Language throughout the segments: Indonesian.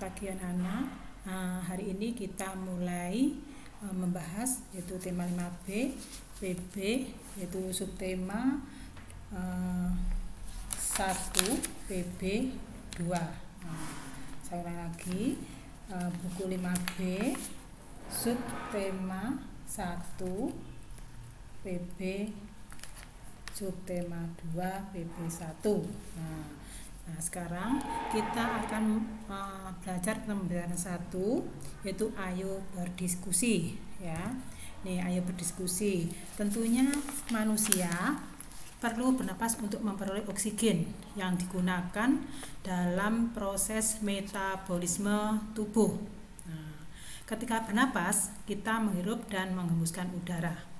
Selamat pagi anak-anak. Hari ini kita mulai membahas yaitu tema 5B, PB, yaitu subtema 1, PB 2. Saya ulang lagi, buku 5B, subtema 1, PB, subtema 2, PB 1. Nah, sekarang kita akan belajar pembelajaran 1, yaitu ayo berdiskusi, ya. Nih, ayo berdiskusi. Tentunya manusia perlu bernapas untuk memperoleh oksigen yang digunakan dalam proses metabolisme tubuh. Nah, ketika bernapas, kita menghirup dan menghembuskan udara.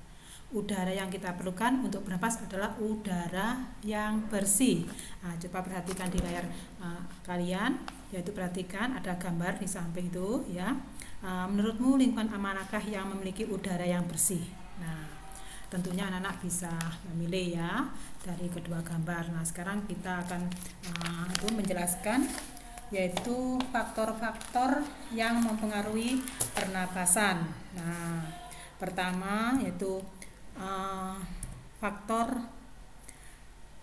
Udara yang kita perlukan untuk bernapas adalah udara yang bersih. Nah, coba perhatikan di layar kalian, yaitu perhatikan ada gambar di samping itu, ya. Menurutmu lingkungan manakah yang memiliki udara yang bersih? Nah, tentunya anak-anak bisa memilih ya dari kedua gambar. Nah, sekarang kita akan menjelaskan yaitu faktor-faktor yang mempengaruhi pernapasan. Nah, pertama yaitu faktor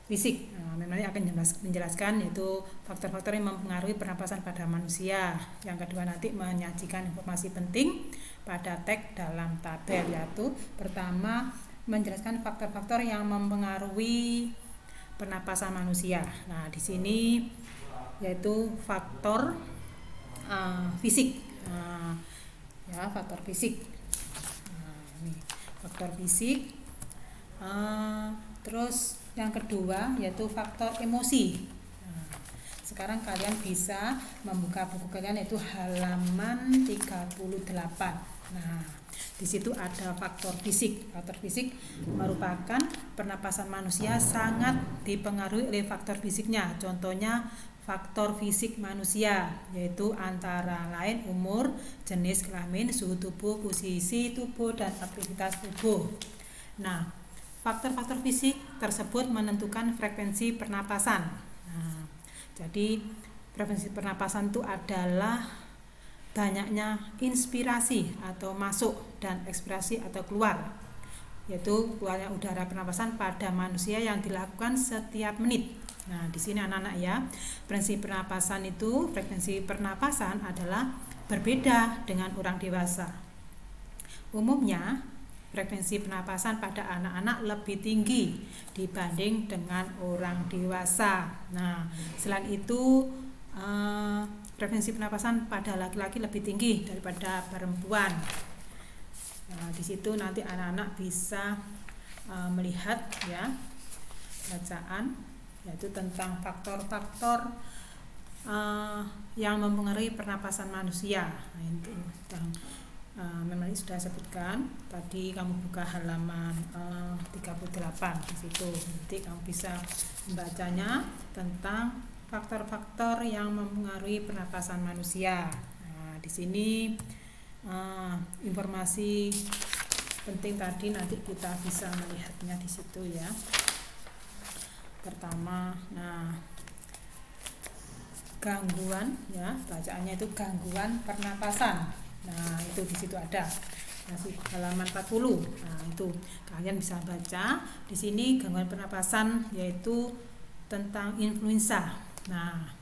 fisik. Memang akan menjelaskan yaitu faktor-faktor yang mempengaruhi pernapasan pada manusia. Yang kedua nanti menyajikan informasi penting pada teks dalam tabel, yaitu pertama menjelaskan faktor-faktor yang mempengaruhi pernapasan manusia. Nah, di sini yaitu faktor fisik. Ya, faktor fisik. Ini faktor fisik. Terus yang kedua yaitu faktor emosi. Sekarang kalian bisa membuka buku kalian yaitu halaman 38. Nah, di situ ada faktor fisik. Faktor fisik merupakan pernapasan manusia sangat dipengaruhi oleh faktor fisiknya. Contohnya faktor fisik manusia yaitu antara lain umur, jenis kelamin, suhu tubuh, posisi tubuh, dan aktivitas tubuh. Nah, faktor-faktor fisik tersebut menentukan frekuensi pernapasan. Nah, jadi frekuensi pernapasan itu adalah banyaknya inspirasi atau masuk dan ekspirasi atau keluar, yaitu keluarnya udara pernapasan pada manusia yang dilakukan setiap menit. Nah, di sini anak-anak ya, frekuensi pernapasan adalah berbeda dengan orang dewasa. Umumnya, frekuensi pernapasan pada anak-anak lebih tinggi dibanding dengan orang dewasa. Nah, selain itu frekuensi pernapasan pada laki-laki lebih tinggi daripada perempuan. Nah, di situ nanti anak-anak bisa melihat ya bacaan yaitu tentang faktor-faktor yang mempengaruhi pernapasan manusia. Nah, itu memang sudah sebutkan tadi, kamu buka halaman 38 di situ. Nanti kamu bisa membacanya tentang faktor-faktor yang mempengaruhi pernapasan manusia. Nah, di sini informasi penting tadi nanti kita bisa melihatnya di situ ya. Pertama, gangguan ya, bacaannya itu gangguan pernapasan. Nah, itu di situ ada masih halaman 40. Nah, itu kalian bisa baca di sini gangguan pernapasan yaitu tentang influenza. Nah,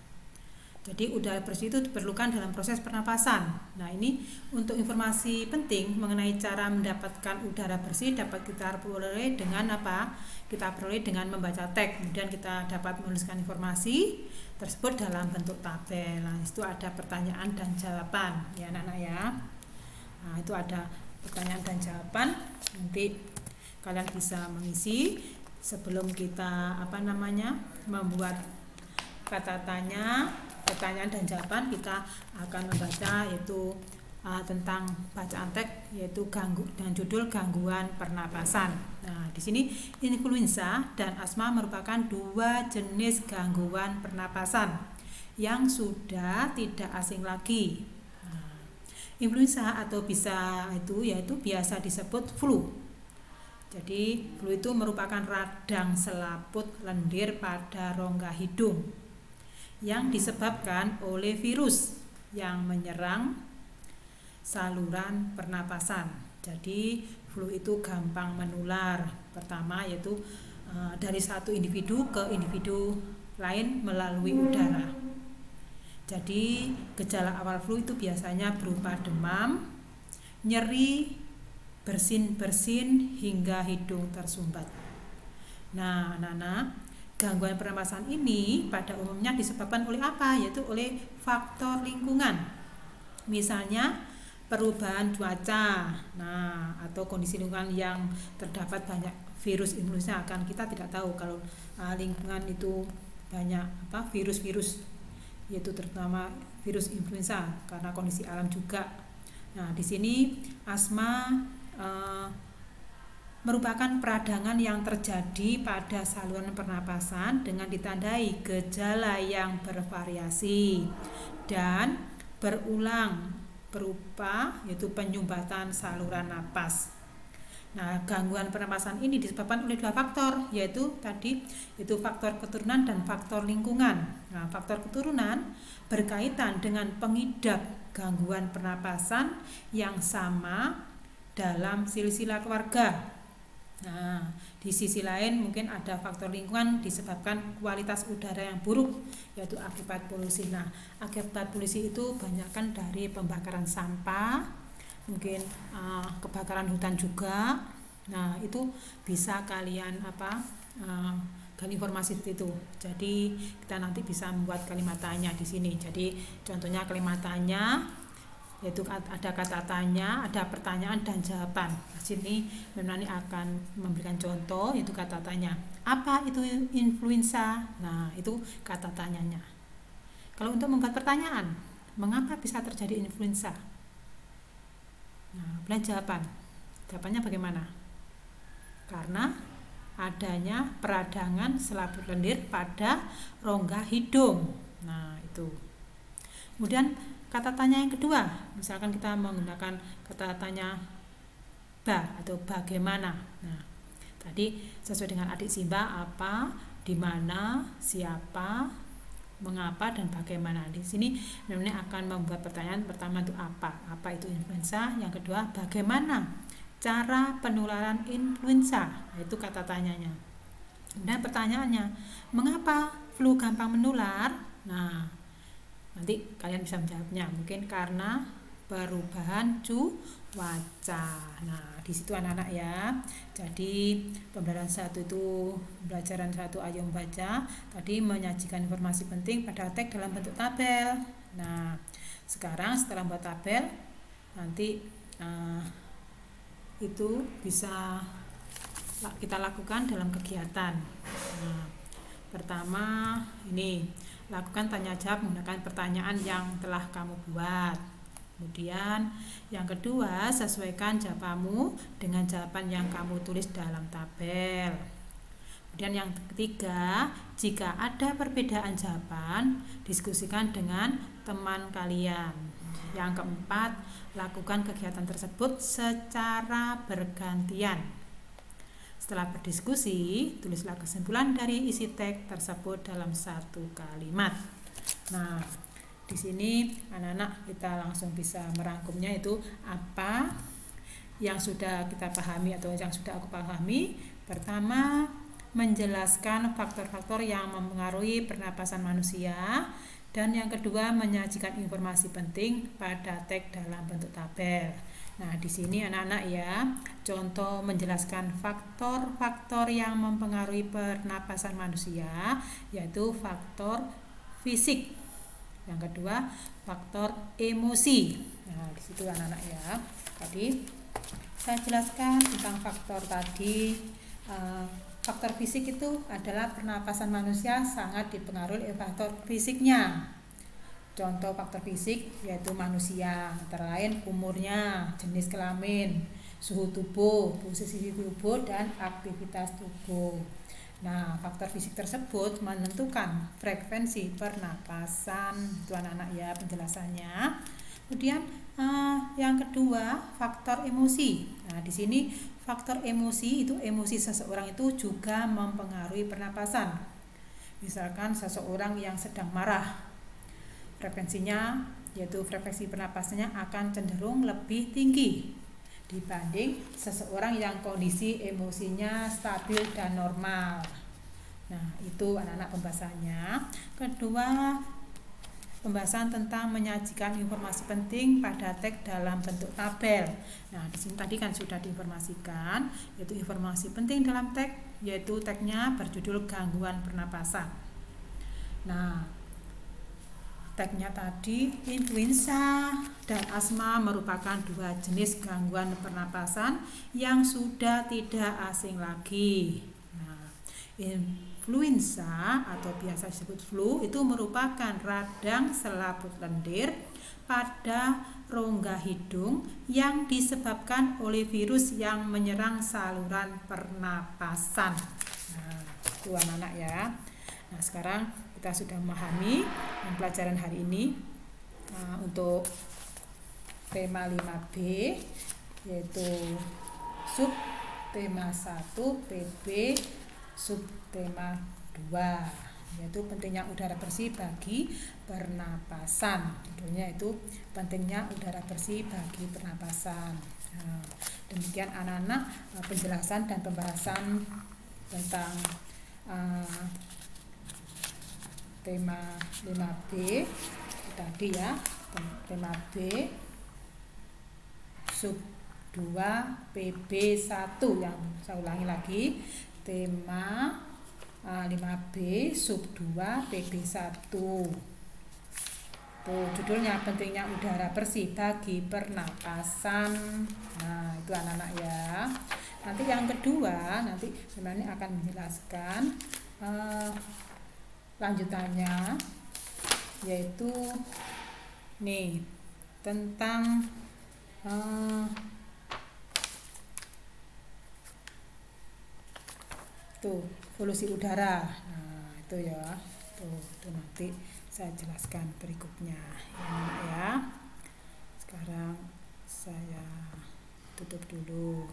jadi udara bersih itu diperlukan dalam proses pernapasan. Nah, ini untuk informasi penting mengenai cara mendapatkan udara bersih dapat kita peroleh dengan apa? Kita peroleh dengan membaca teks. Kemudian kita dapat menuliskan informasi tersebut dalam bentuk tabel. Nah, itu ada pertanyaan dan jawaban ya anak-anak ya. Nah, itu ada pertanyaan dan jawaban. Nanti kalian bisa mengisi sebelum kita membuat kata tanya, pertanyaan dan jawaban. Kita akan membaca yaitu tentang bacaan teks yaitu dengan judul gangguan pernapasan. Nah, di sini influenza dan asma merupakan dua jenis gangguan pernapasan yang sudah tidak asing lagi. Nah, influenza atau yaitu biasa disebut flu. Jadi flu itu merupakan radang selaput lendir pada rongga hidung yang disebabkan oleh virus yang menyerang saluran pernapasan. Jadi flu itu gampang menular. Pertama yaitu dari satu individu ke individu lain melalui udara. Jadi gejala awal flu itu biasanya berupa demam, nyeri, bersin-bersin hingga hidung tersumbat. Nah, anak-anak, gangguan pernapasan ini pada umumnya disebabkan oleh apa? Yaitu oleh faktor lingkungan. Misalnya perubahan cuaca, atau kondisi lingkungan yang terdapat banyak virus influenza. Kan kita tidak tahu kalau lingkungan itu banyak virus-virus, yaitu terutama virus influenza karena kondisi alam juga. Nah, di sini asma merupakan peradangan yang terjadi pada saluran pernapasan dengan ditandai gejala yang bervariasi dan berulang berupa yaitu penyumbatan saluran napas. Nah, gangguan pernapasan ini disebabkan oleh dua faktor, yaitu faktor keturunan dan faktor lingkungan. Nah, faktor keturunan berkaitan dengan pengidap gangguan pernapasan yang sama dalam silsilah keluarga. Nah, di sisi lain mungkin ada faktor lingkungan disebabkan kualitas udara yang buruk, yaitu akibat polusi. Nah, akibat polusi itu banyakkan dari pembakaran sampah, mungkin kebakaran hutan juga. Nah, itu bisa kalian gali informasi itu. Jadi kita nanti bisa membuat kalimat tanya di sini. Jadi contohnya kalimat tanya yaitu ada kata tanya, ada pertanyaan dan jawaban. Di sini Memani akan memberikan contoh, yaitu kata tanya. Apa itu influenza? Nah, itu kata tanyanya. Kalau untuk membuat pertanyaan, mengapa bisa terjadi influenza? Nah, kemudian jawabannya bagaimana? Karena adanya peradangan selaput lendir pada rongga hidung. Nah, itu. Kemudian kata tanya yang kedua, misalkan kita menggunakan kata tanya atau bagaimana. Nah, tadi sesuai dengan adik Simba, apa, di mana, siapa, mengapa, dan bagaimana. Di sini Memani akan membuat pertanyaan. Pertama itu apa itu influenza. Yang kedua, bagaimana cara penularan influenza, itu kata tanyanya. Dan pertanyaannya, mengapa flu gampang menular? Nah, nanti kalian bisa menjawabnya. Mungkin karena perubahan cuaca. Nah, di situ anak-anak ya. Jadi pembelajaran 1 Ayo Membaca tadi menyajikan informasi penting pada teks dalam bentuk tabel. Nah, sekarang setelah membuat tabel, nanti itu bisa kita lakukan dalam kegiatan. Nah, pertama ini lakukan tanya jawab menggunakan pertanyaan yang telah kamu buat. Kemudian yang kedua, sesuaikan jawabanmu dengan jawaban yang kamu tulis dalam tabel. Kemudian yang ketiga, jika ada perbedaan jawaban, diskusikan dengan teman kalian. Yang keempat, lakukan kegiatan tersebut secara bergantian. Setelah berdiskusi, tulislah kesimpulan dari isi teks tersebut dalam 1 kalimat. Nah, di sini anak-anak kita langsung bisa merangkumnya, itu apa yang sudah kita pahami atau yang sudah aku pahami. Pertama, menjelaskan faktor-faktor yang mempengaruhi pernapasan manusia. Dan yang kedua, menyajikan informasi penting pada teks dalam bentuk tabel. Nah, di sini anak-anak ya, contoh menjelaskan faktor-faktor yang mempengaruhi pernapasan manusia, yaitu faktor fisik. Yang kedua, faktor emosi. Nah, di situ anak-anak ya. Tadi saya jelaskan tentang faktor tadi. Faktor fisik itu adalah pernapasan manusia sangat dipengaruhi oleh faktor fisiknya. Contoh faktor fisik yaitu manusia, antara lain umurnya, jenis kelamin, suhu tubuh, posisi tubuh, dan aktivitas tubuh. Nah, faktor fisik tersebut menentukan frekuensi pernapasan. Itu anak-anak ya penjelasannya. Kemudian yang kedua, faktor emosi. Nah, di sini faktor emosi itu emosi seseorang itu juga mempengaruhi pernapasan. Misalkan seseorang yang sedang marah, frekuensinya yaitu frekuensi pernapasannya akan cenderung lebih tinggi dibanding seseorang yang kondisi emosinya stabil dan normal. Nah, itu anak-anak pembahasannya. Kedua, pembahasan tentang menyajikan informasi penting pada teks dalam bentuk tabel. Nah, di sini tadi kan sudah diinformasikan, yaitu informasi penting dalam teks, yaitu teksnya berjudul gangguan pernapasan. Nah, teksnya tadi, influenza dan asma merupakan dua jenis gangguan pernapasan yang sudah tidak asing lagi. Nah, influenza atau biasa disebut flu itu merupakan radang selaput lendir pada rongga hidung yang disebabkan oleh virus yang menyerang saluran pernapasan. Nah, itu anak-anak ya. Nah, sekarang kita sudah memahami pelajaran hari ini. Untuk tema 5B yaitu sub tema 1 PB sub tema 2 yaitu pentingnya udara bersih bagi pernapasan. Judulnya itu pentingnya udara bersih bagi pernapasan. Nah, demikian anak-anak penjelasan dan pembahasan tentang tema 5B tadi ya, tema B sub 2 PB1 yang saya ulangi lagi, tema 5B sub 2 PB1. Tuh, judulnya pentingnya udara bersih bagi pernapasan. Nah, itu anak-anak ya. Nanti yang kedua, nanti sebenarnya akan menjelaskan lanjutannya, yaitu nih tentang tuh polusi udara. Nah, itu ya. Tuh nanti saya jelaskan berikutnya ya. Sekarang saya tutup dulu.